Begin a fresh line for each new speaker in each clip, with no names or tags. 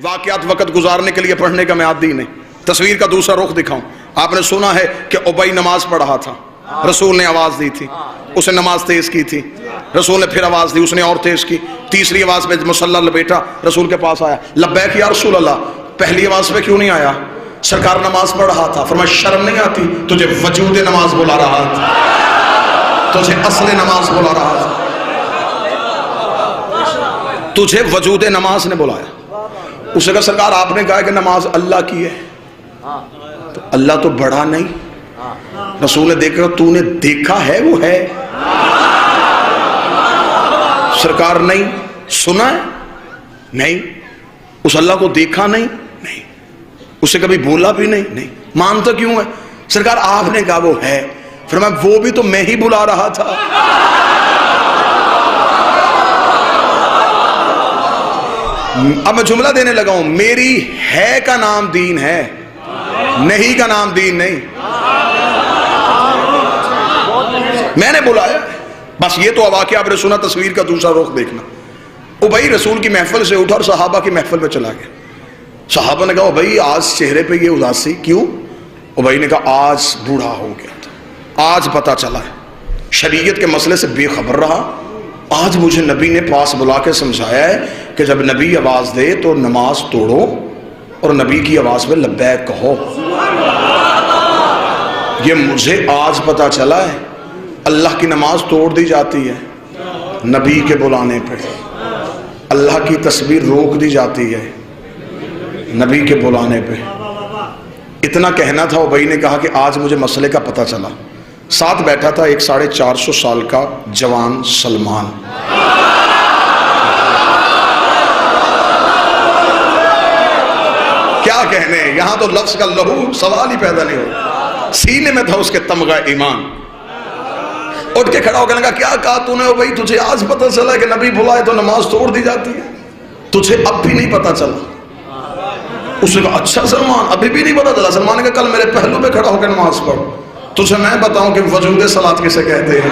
واقعات وقت گزارنے کے لیے پڑھنے کا میں عادی نہیں. تصویر کا دوسرا رخ دکھاؤں. آپ نے سنا ہے کہ ابی نماز پڑھ رہا تھا, رسول نے آواز دی تھی, اس نے نماز تیز کی تھی, رسول نے پھر آواز دی, اس نے اور تیز کی, تیسری آواز پہ مصلی لپیٹا, رسول کے پاس آیا, لبیک یا رسول اللہ. پہلی آواز پہ کیوں نہیں آیا؟ سرکار نماز پڑھ رہا تھا. فرمایا شرم نہیں آتی؟ تجھے وجود نماز بلا رہا تھا, تجھے اصل نماز بلا رہا تھا, تجھے وجود نماز نے بلایا. اس نے کہا سرکار آپ نے کہا کہ نماز اللہ کی ہے, تو اللہ تو بڑا نہیں. رسول نے دیکھا تو نے دیکھا ہے وہ ہے. سرکار نہیں. سنا ہے نہیں. اس اللہ کو دیکھا نہیں. اسے کبھی بولا بھی نہیں. مانتا کیوں ہے؟ سرکار آپ نے کہا وہ ہے. فرمایا وہ بھی تو میں ہی بلا رہا تھا. اب میں جملہ دینے لگا ہوں, میری ہے کا نام دین ہے, نہیں کا نام دین نہیں. میں نے بلایا بس. یہ تو واقعہ آپ نے سنا. تصویر کا دوسرا رخ دیکھنا. ابی رسول کی محفل سے اٹھا اور صحابہ کی محفل میں چلا گیا. صحابہ نے کہا ابی آج چہرے پہ یہ اداسی کیوں؟ ابی نے کہا آج بوڑھا ہو گیا تھا, آج پتا چلا ہے, شریعت کے مسئلے سے بے خبر رہا. آج مجھے نبی نے پاس بلا کے سمجھایا ہے کہ جب نبی آواز دے تو نماز توڑو اور نبی کی آواز میں لبیک کہو. یہ مجھے آج پتا چلا ہے. اللہ کی نماز توڑ دی جاتی ہے نبی کے بلانے پہ, اللہ کی تسبیح روک دی جاتی ہے نبی کے بلانے پہ. اتنا کہنا تھا. ابی نے کہا کہ آج مجھے مسئلے کا پتہ چلا. ساتھ بیٹھا تھا ایک 450 سال کا جوان سلمان. کیا کہنے, یہاں تو لفظ کا لہو سوال ہی پیدا نہیں ہو. سینے میں تھا اس کے تمغہ ایمان. اٹھ کے کھڑا ہو کے لگا کیا کہا تو نے بھائی؟ تجھے آج پتہ چلا کہ نبی بلائے تو نماز توڑ دی جاتی ہے, تجھے اب بھی نہیں پتہ چلا؟ اس نے کہا اچھا سلمان ابھی بھی نہیں پتا چلا. سلمان نے کہا کل میرے پہلو پہ کھڑا ہو کے نماز پڑھ, تجھے میں بتاؤں کہ وجود صلاۃ کسے کہتے ہیں,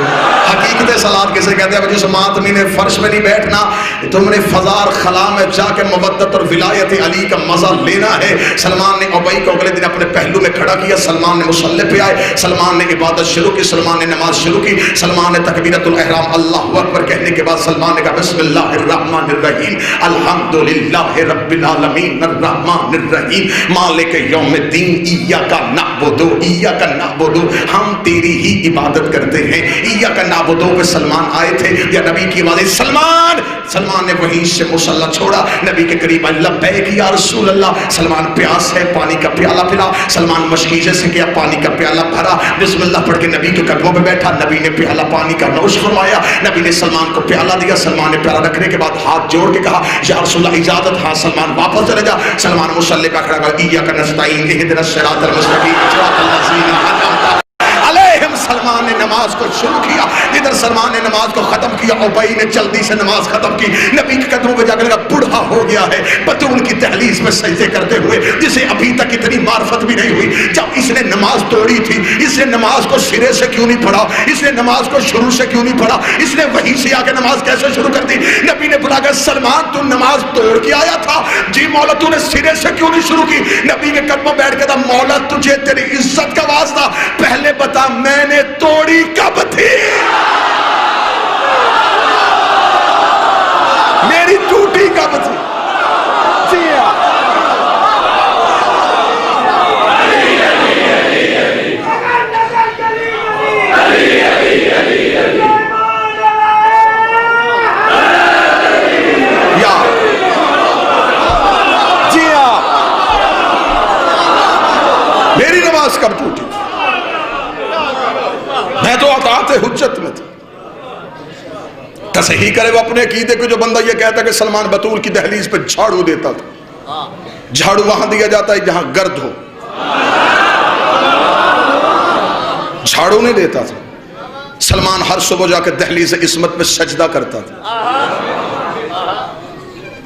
حقیقت صلاۃ کسے کہتے ہیں. جس ماتمی نے فرش میں نہیں بیٹھنا, تم نے فضا اور خلا میں جا کے مودت اور ولایت علی کا مزہ لینا ہے. سلمان نے ابی کو اگلے دن اپنے پہلو میں کھڑا کیا. سلمان نے مصلی پہ آئے, سلمان نے عبادت شروع کی, سلمان نے نماز شروع کی. سلمان نے تکبیرۃ الاحرام اللہ اکبر کہنے کے بعد سلمان نے کہا بسم اللہ الرحمن الرحیم الحمدللہ رب العالمین الرحمن الرحیم مالک یوم الدین ایاک نعبد ایاک نعبد, ہم تیری ہی عبادت کرتے ہیں. ایاک نعبد پہ سلمان آئے تھے یا نبی کی آواز سلمان. سلمان نے وہیں سے مصلی چھوڑا, نبی کے قریب آئے, لبیک یا رسول اللہ. سلمان پیاس ہے, پانی کا پیالہ پلا. سلمان مشکیزے سے کیا, پانی کا پیالہ بھرا, بسم اللہ پڑھ کے نبی کے قدموں پہ بیٹھا. نبی نے پیالہ پانی کا نوش فرمایا. نبی نے سلمان کو پیالہ دیا. سلمان نے پیالہ رکھنے کے بعد ہاتھ جوڑ کے کہا یا رسول اللہ اجازت. ہاں سلمان واپس چلے جا. سلمان مصلی پہ کھڑا کر ایاک نستعین اہدنا الصراط المستقیم صراط الذین انعمت. سلمان نے نماز کو شروع کیا. جدھر سلمان نے نماز کو ختم کیا, ابی نے جلدی سے نماز ختم کی. نبی کے قدموں پہ جا کر لگا بوڑھا ہو گیا ہے بطول کی دہلیز میں سجدے کرتے ہوئے, جسے ابھی تک اتنی معرفت بھی نہیں ہوئی. جب اس نے نماز توڑی تھی, اس نے نماز کو سرے سے کیوں نہیں پڑھا, اس نے نماز کو شروع سے کیوں نہیں پڑھا, اس نے وہیں سے آ کے نماز کیسے شروع کر دی؟ نبی نے بلا کر سلمان تو نماز توڑ کے آیا تھا, جی مولا تو نے سرے سے کیوں نہیں شروع کی؟ نبی کے قدموں بیٹھ کے تھا مولا تجھے تیری عزت کا واسطہ پہلے بتا میں نے توڑی کب تھی, میری ٹوٹی کب تھی؟ میری نماز کب ٹوٹی؟ میں تو اطاعت حجت میں تھا. تصحیح کرے وہ اپنے عقیدے کو. جو بندہ یہ کہتا ہے کہ سلمان بطول کی دہلیز پہ جھاڑو دیتا تھا, جھاڑو وہاں دیا جاتا ہے جہاں گرد ہو, جھاڑو نہیں دیتا تھا. سلمان ہر صبح جا کے دہلیز عصمت میں سجدہ کرتا تھا.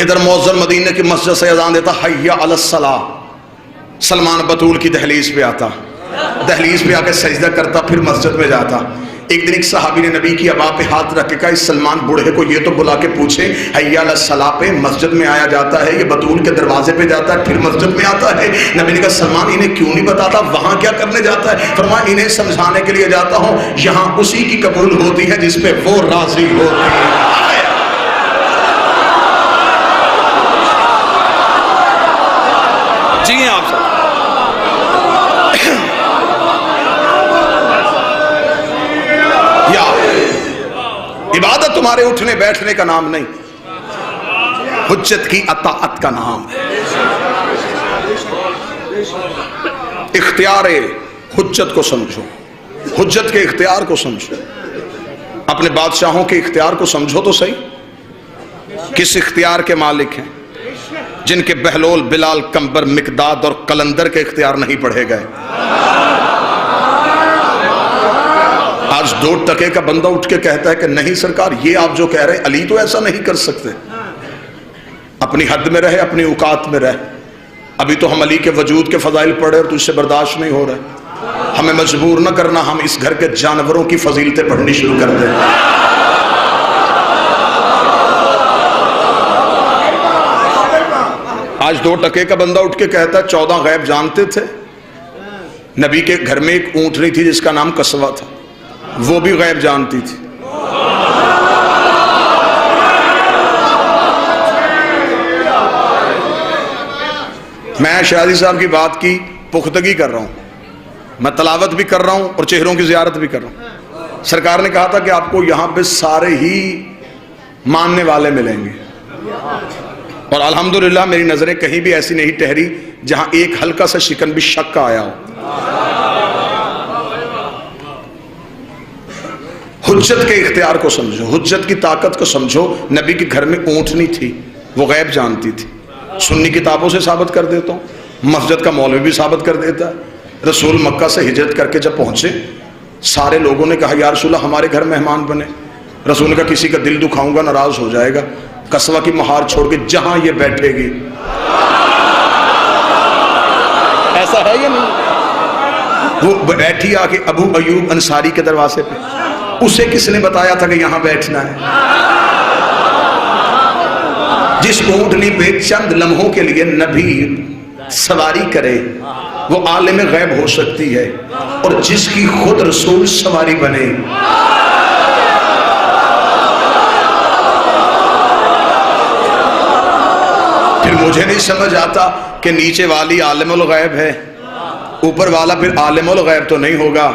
ادھر مؤذن مدینے کی مسجد سے اذان دیتا حی علی الصلاۃ, سلمان بطول کی دہلیز پہ آتا, دہلیز پہ آ کے سجدہ کرتا, پھر مسجد میں جاتا. ایک دن ایک صحابی نے نبی کی ابا پہ ہاتھ رکھ کے کہا، اس سلمان بوڑھے کو یہ تو بلا کے پوچھیں حی علی الصلاۃ پہ مسجد میں آیا جاتا ہے، یہ بطول کے دروازے پہ جاتا ہے پھر مسجد میں آتا ہے؟ نبی نے کہا سلمان انہیں کیوں نہیں بتاتا وہاں کیا کرنے جاتا ہے؟ فرمایا انہیں سمجھانے کے لیے جاتا ہوں یہاں اسی کی قبول ہوتی ہے جس پہ وہ راضی ہوتی ہے۔ جی آپ سب عبادت تمہارے اٹھنے بیٹھنے کا نام نہیں، حجت کی اطاعت کا نام ہے۔ اختیار حجت کو سمجھو، حجت کے اختیار کو سمجھو، اپنے بادشاہوں کے اختیار کو سمجھو تو صحیح، کس اختیار کے مالک ہیں؟ جن کے بہلول، بلال، کمبر، مقداد اور قلندر کے اختیار نہیں پڑھے گئے۔ آج 2 ٹکے کا بندہ اٹھ کے کہتا ہے کہ نہیں سرکار یہ آپ جو کہہ رہے ہیں علی تو ایسا نہیں کر سکتے، اپنی حد میں رہے، اپنی اوقات میں رہے۔ ابھی تو ہم علی کے وجود کے فضائل پڑھے اور تو اس سے برداشت نہیں ہو رہے، ہمیں مجبور نہ کرنا، ہم اس گھر کے جانوروں کی فضیلتیں پڑھنی شروع کر دیں۔ آج 2 ٹکے کا بندہ اٹھ کے کہتا ہے 14 غیب جانتے تھے؟ نبی کے گھر میں ایک اونٹنی تھی جس کا نام قصوہ تھا، وہ بھی غیب جانتی تھی۔ میں شہزادی صاحب کی بات کی پختگی کر رہا ہوں، میں تلاوت بھی کر رہا ہوں اور چہروں کی زیارت بھی کر رہا ہوں۔ سرکار نے کہا تھا کہ آپ کو یہاں پہ سارے ہی ماننے والے ملیں گے، اور الحمدللہ میری نظریں کہیں بھی ایسی نہیں ٹھہری جہاں ایک ہلکا سا شکن بھی شک کا آیا ہو۔ حجت کے اختیار کو سمجھو، حجت کی طاقت کو سمجھو۔ نبی کے گھر میں اونٹنی تھی، وہ غیب جانتی تھی۔ سنی کتابوں سے ثابت کر دیتا ہوں، مسجد کا مولوی بھی ثابت کر دیتا ہے۔ رسول مکہ سے ہجرت کر کے جب پہنچے، سارے لوگوں نے کہا یا رسول اللہ ہمارے گھر مہمان بنے۔ رسول نے کہا کسی کا دل دکھاؤں گا ناراض ہو جائے گا، قصوہ کی مہار چھوڑ کے جہاں یہ بیٹھے گی۔ ایسا ہے یا نہیں؟ وہ بیٹھی آ کے ابو ایوب انصاری کے دروازے پہ، اسے کس نے بتایا تھا کہ یہاں بیٹھنا ہے؟ جس اونٹنی پہ چند لمحوں کے لیے نبی سواری کرے وہ عالم غیب ہو سکتی ہے، اور جس کی خود رسول سواری بنے۔ پھر مجھے نہیں سمجھ آتا کہ نیچے والی عالم الغیب ہے، اوپر والا پھر عالم الغیب تو نہیں ہوگا۔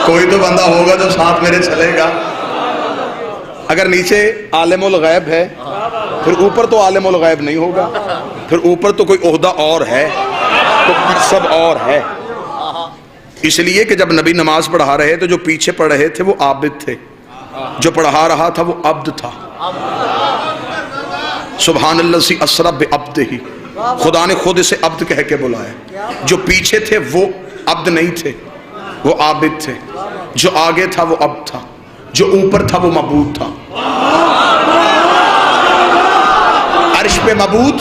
کوئی تو بندہ ہوگا جو ساتھ میرے چلے گا۔ اگر نیچے عالم الغیب ہے پھر اوپر تو عالم الغیب نہیں ہوگا، پھر اوپر تو کوئی عہدہ اور ہے، تو سب اور ہے۔ اس لیے کہ جب نبی نماز پڑھا رہے تو جو پیچھے پڑھ رہے تھے وہ عابد تھے، جو پڑھا رہا تھا وہ عبد تھا۔ سبحان اللہ سی اسرا بعبدہ، خدا نے خود اسے عبد کہہ کے بلایا۔ جو پیچھے تھے وہ عبد نہیں تھے، وہ عابد تھے۔ جو آگے تھا وہ عبد تھا، جو اوپر تھا وہ معبود تھا۔ عرش پہ معبود،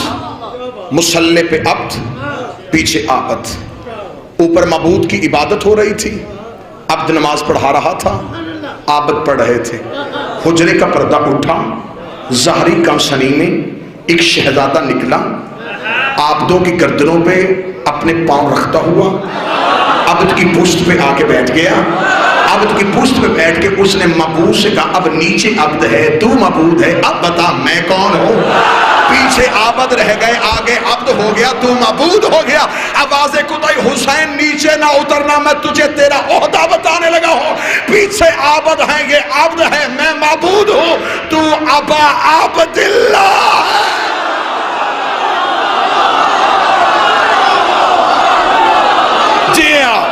مصلی پہ عبد، پیچھے عابد۔ اوپر معبود کی عبادت ہو رہی تھی، عبد نماز پڑھا رہا تھا، عابد پڑھ رہے تھے۔ حجرے کا پردہ اٹھا، ظاہری کمسنی میں ایک شہزادہ نکلا، عابدوں کی گردنوں پہ اپنے پاؤں رکھتا ہوا، عبد کی پشت پہ آ کے بیٹھ گیا۔ عبد کی پشت پہ بیٹھ کے اس نے معبود سے کہا اب نیچے عبد ہے، تو معبود ہے، اب بتا میں کون ہوں؟ پیچھے عابد رہ گئے، آگے عبد ہو گیا، تو معبود ہو گیا۔ آواز قطعی حسین نیچے نہ اترنا، میں تجھے تیرا عہدہ بتانے لگا ہوں۔ پیچھے عابد ہیں، یہ عبد ہے، میں معبود ہوں، تو ابا عبد اللہ۔ جی ہاں،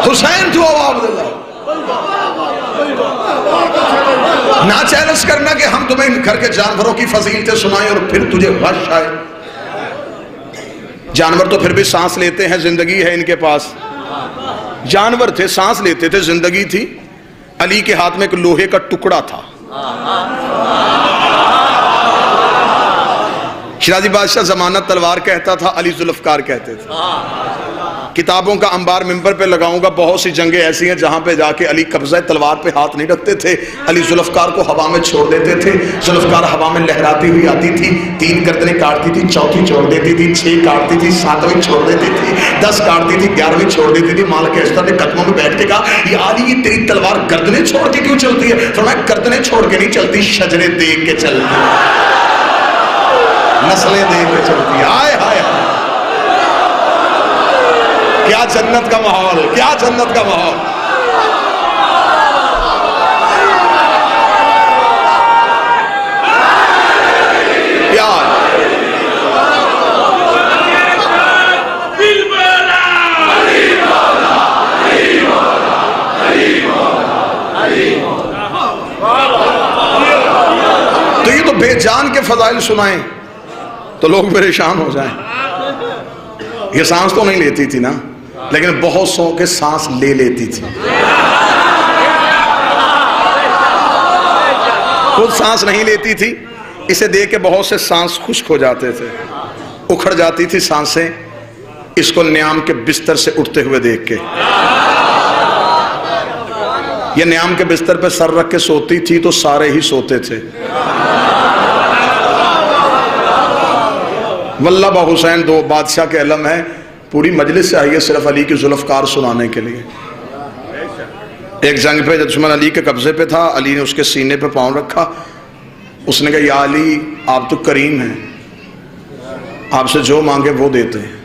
حسین تو عبد اللہ۔ نہ چیلنج کرنا کہ ہم تمہیں گھر کے جانوروں کی فضیلتیں سنائیں اور پھر تجھے غش آئے۔ جانور تو پھر بھی سانس لیتے ہیں، زندگی ہے ان کے پاس۔ جانور تھے، سانس لیتے تھے، زندگی تھی. علی کے ہاتھ میں ایک لوہے کا ٹکڑا تھا. شیرازی بادشاہ ضمانت تلوار کہتا تھا، علی ذوالفقار کہتے تھے. کتابوں کا انبار ممبر پہ لگاؤں گا. بہت سی جنگیں ایسی ہیں جہاں پہ جا کے علی قبضہ تلوار پہ ہاتھ نہیں رکھتے تھے. علی ذوالفقار کو ہوا میں چھوڑ دیتے تھے. ذوالفقار ہوا میں لہراتی ہوئی آتی تھی، 3 گردنیں کاٹتی تھی، 4تھی چھوڑ دیتی تھی، 6 کاٹتی تھی، 7ویں چھوڑ دیتی تھی، 10 کاٹتی تھی، 11ویں چھوڑ دیتی تھی. مالک اشتر نے قدموں میں بیٹھ کے کہا، یہ علی یہ تیری تلوار گردنیں چھوڑ کے کیوں چلتی ہے؟ فرمایا گردنیں چھوڑ کے نہیں چلتی، شجرے دیکھ کے چلتی ہے، نسلیں دیکھ کے چلتی ہے. آئے ہائے ہائے، کیا جنت کا ماحول، کیا جنت کا ماحول. پیار تو یہ تو بے جان کے فضائل سنائیں تو لوگ پریشان ہو جائیں. یہ سانس تو نہیں لیتی تھی نا، لیکن بہت سو کے سانس لے لیتی تھی. خود سانس نہیں لیتی تھی، اسے دیکھ کے بہت سے سانس خشک ہو جاتے تھے، اکھڑ جاتی تھی سانسیں اس کو نیام کے بستر سے اٹھتے ہوئے دیکھ کے. یہ نیام کے بستر پہ سر رکھ کے سوتی تھی تو سارے ہی سوتے تھے. واللہ با حسین 2 بادشاہ کے علم ہے، پوری مجلس سے آئی ہے صرف علی کی ذوالفقار سنانے کے لیے. ایک جنگ پہ دشمن علی کے قبضے پہ تھا، علی نے اس کے سینے پہ پاؤں رکھا. اس نے کہا، یا علی آپ تو کریم ہیں، آپ سے جو مانگے وہ دیتے ہیں،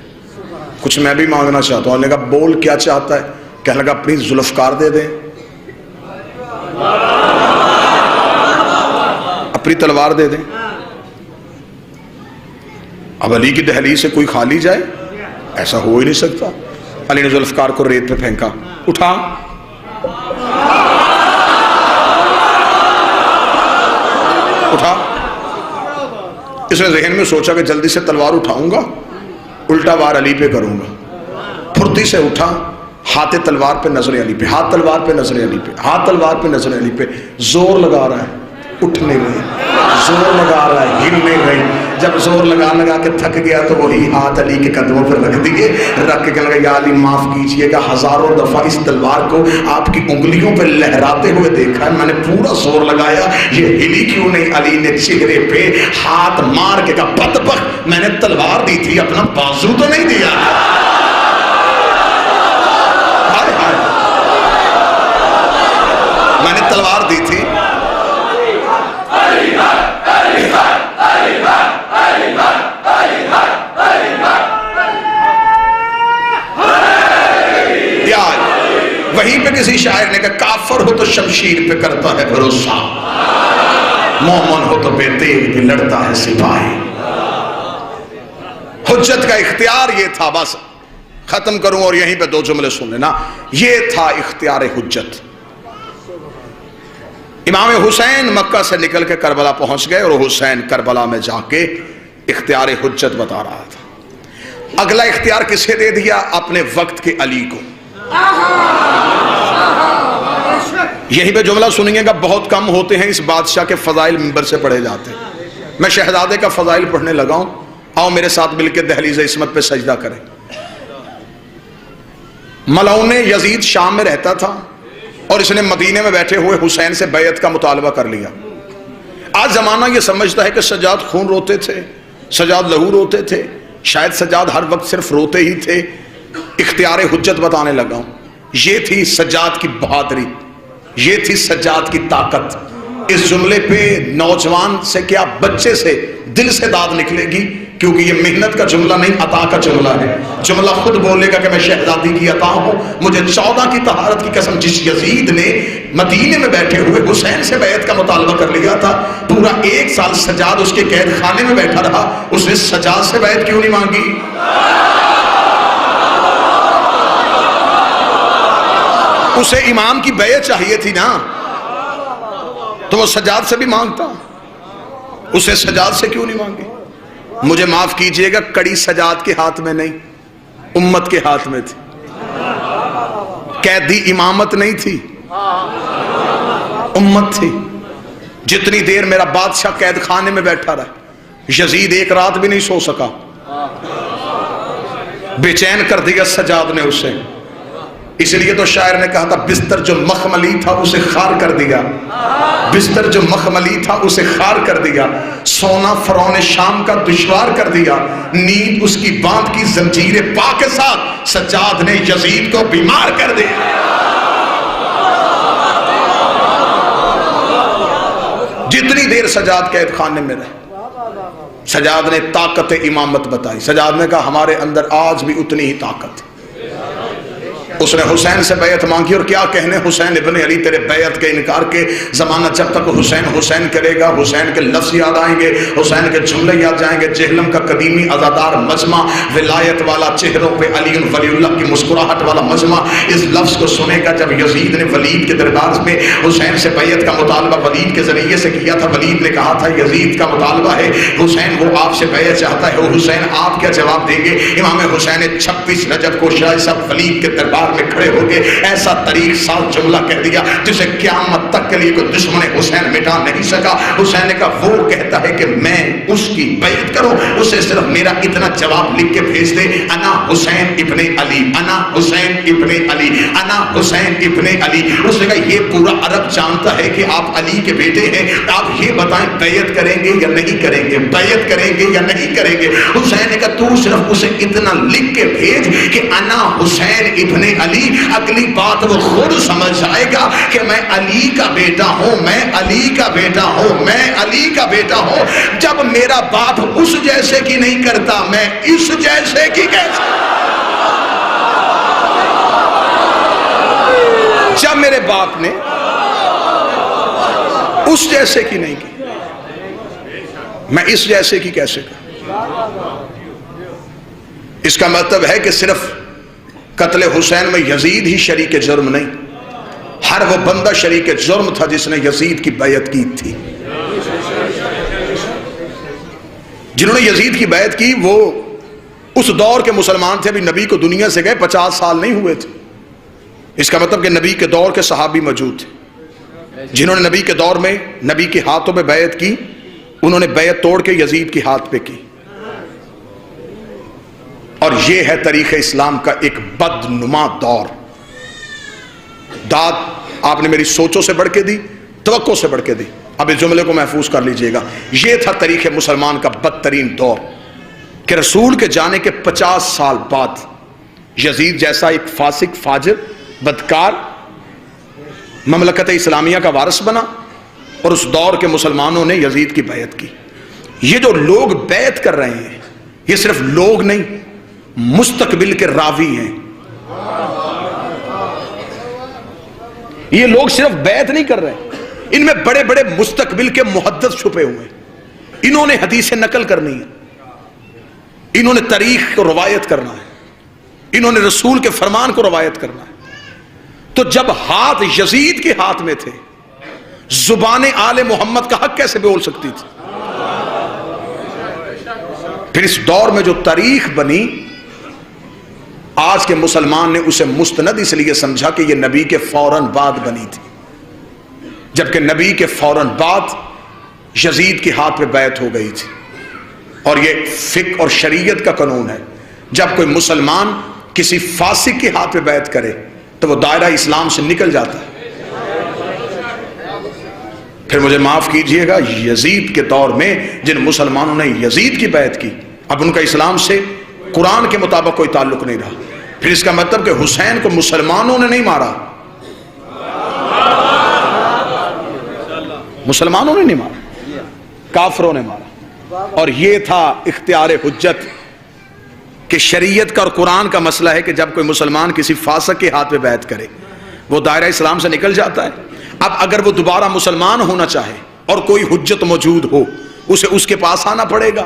کچھ میں بھی مانگنا چاہتا ہوں. علی نے کہا، بول کیا چاہتا ہے؟ کہنے لگا، اپنی ذوالفقار دے دیں، اپنی تلوار دے دیں. اب علی کی دہلیز سے کوئی خالی جائے؟ ایسا ہو ہی نہیں سکتا. علی نے ذوالفقار کو ریت پہ پھینکا، اٹھا. اٹھا. اس نے ذہن میں سوچا کہ جلدی سے تلوار اٹھاؤں گا، الٹا وار علی پہ کروں گا. پھرتی سے اٹھا، ہاتھ تلوار پہ نظر علی پہ، ہاتھ تلوار پہ نظر علی پہ، ہاتھ تلوار پہ نظر علی پہ. زور لگا رہا ہے، اٹھ نہیں گئی. زور لگا رہا ہے، ہل نہیں گئی. جب زور لگا کے تھک گیا تو وہی ہاتھ علی کے قدموں پر رکھ دیے. رکھ کے کہنے لگا، یا علی معاف کیجئے گا، ہزاروں دفعہ اس تلوار کو آپ کی انگلیوں پہ لہراتے ہوئے دیکھا ہے، میں نے پورا زور لگایا، یہ ہلی کیوں نہیں؟ علی نے چہرے پہ ہاتھ مار کے کہا، بدبخت، میں نے تلوار دی تھی، اپنا بازو تو نہیں دیا. میں نے تلوار دی تھی. وہیں پہ کسی شاعر نے کہا، کافر ہو تو شمشیر پہ کرتا ہے بھروسہ، مومن ہو تو بے تیغ بھی لڑتا ہے سپاہی. حجت کا اختیار یہ تھا. بس ختم کروں اور یہیں پہ 2 جملے سن لینا. یہ تھا اختیار حجت. امام حسین مکہ سے نکل کے کربلا پہنچ گئے اور حسین کربلا میں جا کے اختیار حجت بتا رہا تھا. اگلا اختیار کسے دے دیا؟ اپنے وقت کے علی کو. یہیں پہ جملہ سنیے گا، بہت کم ہوتے ہیں اس بادشاہ کے فضائل منبر سے پڑھے جاتے ہیں. میں شہزادے کا فضائل پڑھنے لگا ہوں، آؤ میرے ساتھ مل کے دہلیز عصمت پہ سجدہ کریں. ملعون یزید شام میں رہتا تھا اور اس نے مدینے میں بیٹھے ہوئے حسین سے بیعت کا مطالبہ کر لیا. آج زمانہ یہ سمجھتا ہے کہ سجاد خون روتے تھے، سجاد لہو روتے تھے. شاید سجاد ہر وقت صرف روتے ہی تھے. اختیار حجت بتانے لگا ہوں. یہ تھی سجاد کی بہادری، یہ تھی سجاد کی طاقت. اس جملے پہ نوجوان سے کیا بچے سے دل سے داد نکلے گی، کیونکہ یہ محنت کا جملہ نہیں، عطا کا جملہ ہے. جملہ خود بولے گا کہ میں شہزادی کی عطا ہوں. مجھے 14 کی طہارت کی قسم، جس یزید نے مدینے میں بیٹھے ہوئے حسین سے بیعت کا مطالبہ کر لیا تھا، پورا 1 سال سجاد اس کے قید خانے میں بیٹھا رہا، اس نے سجاد سے بیعت کیوں نہیں مانگی؟ اسے امام کی بیعت چاہیے تھی نا، تو وہ سجاد سے بھی مانگتا. اسے سجاد سے کیوں نہیں مانگی؟ مجھے معاف کیجئے گا، کڑی سجاد کے ہاتھ میں نہیں، امت کے ہاتھ میں تھی. قیدی امامت نہیں تھی، امت تھی. جتنی دیر میرا بادشاہ قید خانے میں بیٹھا رہا، یزید ایک رات بھی نہیں سو سکا، بے چین کر دیا سجاد نے اسے. اس لیے تو شاعر نے کہا تھا بستر جو مخملی تھا اسے خار کر دیا، بستر جو مخملی تھا اسے خار کر دیا، سونا فرعون شام کا دشوار کر دیا، نیند اس کی باندھ کی زنجیر پا کے ساتھ سجاد نے یزید کو بیمار کر دیا. جتنی دیر سجاد قید خانے میں رہے، سجاد نے طاقت امامت بتائی. سجاد نے کہا ہمارے اندر آج بھی اتنی ہی طاقت ہے. اس نے حسین سے بیعت مانگی، اور کیا کہنے حسین ابن علی تیرے بیعت کے انکار کے. زمانہ جب تک حسین حسین کرے گا، حسین کے لفظ یاد آئیں گے، حسین کے جملے یاد جائیں گے. جہلم کا قدیمی عزادار مجمع، ولایت والا چہروں پہ علی ولی اللہ کی مسکراہٹ والا مجمع اس لفظ کو سنے گا. جب یزید نے ولید کے دربار میں حسین سے بیعت کا مطالبہ ولید کے ذریعے سے کیا تھا، ولید نے کہا تھا یزید کا مطالبہ ہے حسین وہ آپ سے بیعت چاہتا ہے، اور حسین آپ کیا جواب دیں گے؟ امام حسین نے 26 رجب کو شاہ صاحب ولید کے دربار میں کھڑے ہو کے ایسا طریق ساز جملہ کہہ دیا جسے قیامت تک کے لیے کوئی دشمن حسین مٹا نہیں سکا. حسین نے کہا وہ کہتا ہے کہ میں اس کی بیعت کروں، اسے صرف میرا اتنا جواب لکھ کے بھیج دے، انا حسین ابن علی، انا حسین ابن علی، انا حسین ابن علی. اس نے کہا یہ پورا عرب جانتا ہے کہ آپ علی کے بیٹے ہیں، آپ یہ بتائیں بیعت کریں گے یا نہیں کریں گے، بیعت کریں گے یا نہیں کریں گے. حسین نے کہا تو صرف اسے اتنا لکھ کے بھیج کہ انا حسین ابن علی. اگلی بات وہ خود سمجھ جائے گا کہ میں علی کا بیٹا ہوں، میں علی کا بیٹا ہوں، میں علی کا بیٹا ہوں. جب میرا باپ اس جیسے کی نہیں کرتا، میں اس جیسے کی کیسے؟ جب میرے باپ نے اس جیسے کی نہیں کی، میں اس جیسے کی کیسے کروں؟ اس کا مطلب ہے کہ صرف قتل حسین میں یزید ہی شریک جرم نہیں، ہر وہ بندہ شریک جرم تھا جس نے یزید کی بیعت کی تھی. جنہوں نے یزید کی بیعت کی وہ اس دور کے مسلمان تھے، ابھی نبی کو دنیا سے گئے 50 سال نہیں ہوئے تھے. اس کا مطلب کہ نبی کے دور کے صحابی موجود تھے جنہوں نے نبی کے دور میں نبی کے ہاتھوں پہ بیعت کی. انہوں نے بیعت توڑ کے یزید کے ہاتھ پہ کی. اور یہ ہے تاریخ اسلام کا ایک بدنما دور. داد آپ نے میری سوچوں سے بڑھ کے دی، توقع سے بڑھ کے دی. اب اس جملے کو محفوظ کر لیجئے گا. یہ تھا تاریخ مسلمان کا بدترین دور کہ رسول کے جانے کے 50 سال بعد یزید جیسا ایک فاسق، فاجر، بدکار مملکت اسلامیہ کا وارث بنا، اور اس دور کے مسلمانوں نے یزید کی بیعت کی. یہ جو لوگ بیعت کر رہے ہیں یہ صرف لوگ نہیں، مستقبل کے راوی ہیں. یہ لوگ صرف بیعت نہیں کر رہے، ان میں بڑے بڑے مستقبل کے محدث چھپے ہوئے ہیں. انہوں نے حدیث نقل کرنی ہے، انہوں نے تاریخ کو روایت کرنا ہے، انہوں نے رسول کے فرمان کو روایت کرنا ہے. تو جب ہاتھ یزید کے ہاتھ میں تھے، زبان آل محمد کا حق کیسے بول سکتی تھی؟ پھر اس دور میں جو تاریخ بنی، آج کے مسلمان نے اسے مستند اس لیے سمجھا کہ یہ نبی کے فوراً بعد بنی تھی، جبکہ نبی کے فوراً بعد یزید کے ہاتھ پہ بیعت ہو گئی تھی. اور یہ فقہ اور شریعت کا قانون ہے، جب کوئی مسلمان کسی فاسق کے ہاتھ پہ بیعت کرے تو وہ دائرہ اسلام سے نکل جاتا ہے. پھر مجھے معاف کیجئے گا، یزید کے دور میں جن مسلمانوں نے یزید کی بیعت کی، اب ان کا اسلام سے قرآن کے مطابق کوئی تعلق نہیں رہا. پھر اس کا مطلب کہ حسین کو مسلمانوں نے نہیں مارا، مسلمانوں نے نہیں مارا، کافروں نے مارا. اور یہ تھا اختیار حجت کہ شریعت کا اور قرآن کا مسئلہ ہے کہ جب کوئی مسلمان کسی فاسق کے ہاتھ پہ بیعت کرے وہ دائرہ اسلام سے نکل جاتا ہے. اب اگر وہ دوبارہ مسلمان ہونا چاہے اور کوئی حجت موجود ہو، اسے اس کے پاس آنا پڑے گا،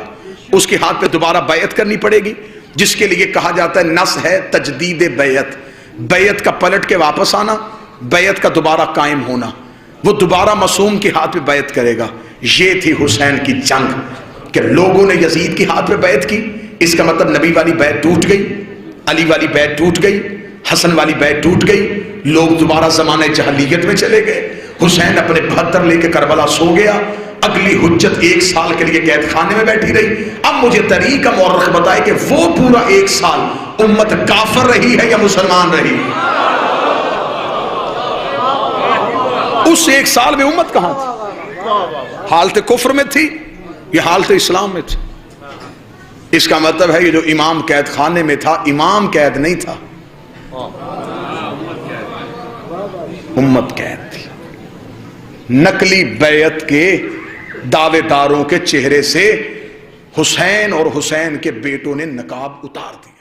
اس کے ہاتھ پہ دوبارہ بیعت کرنی پڑے گی، جس کے لیے کہا جاتا ہے نص ہے تجدید بیعت. بیعت کا پلٹ کے واپس آنا، بیعت کا دوبارہ قائم ہونا. وہ دوبارہ معصوم کے ہاتھ پہ بیعت کرے گا. یہ تھی حسین کی جنگ کہ لوگوں نے یزید کے ہاتھ پہ بیعت کی. اس کا مطلب نبی والی بیعت ٹوٹ گئی، علی والی بیعت ٹوٹ گئی، حسن والی بیعت ٹوٹ گئی، لوگ دوبارہ زمانے جہلیت میں چلے گئے، حسین اپنے 72 لے کے کربلا سو گیا، اگلی حجت 1 سال کے لیے قید خانے میں بیٹھی رہی۔ اب مجھے طریقہ مورخ بتائے کہ وہ پورا 1 سال امت کافر رہی ہے یا مسلمان رہی؟ اس 1 سال میں امت کہاں تھی؟ حالت کفر میں تھی یا حالت اسلام میں تھی؟ اس کا مطلب ہے یہ جو امام قید خانے میں تھا، امام قید نہیں تھا، امت قید تھی۔ نقلی بیعت کے دعوے داروں کے چہرے سے حسین اور حسین کے بیٹوں نے نقاب اتار دی۔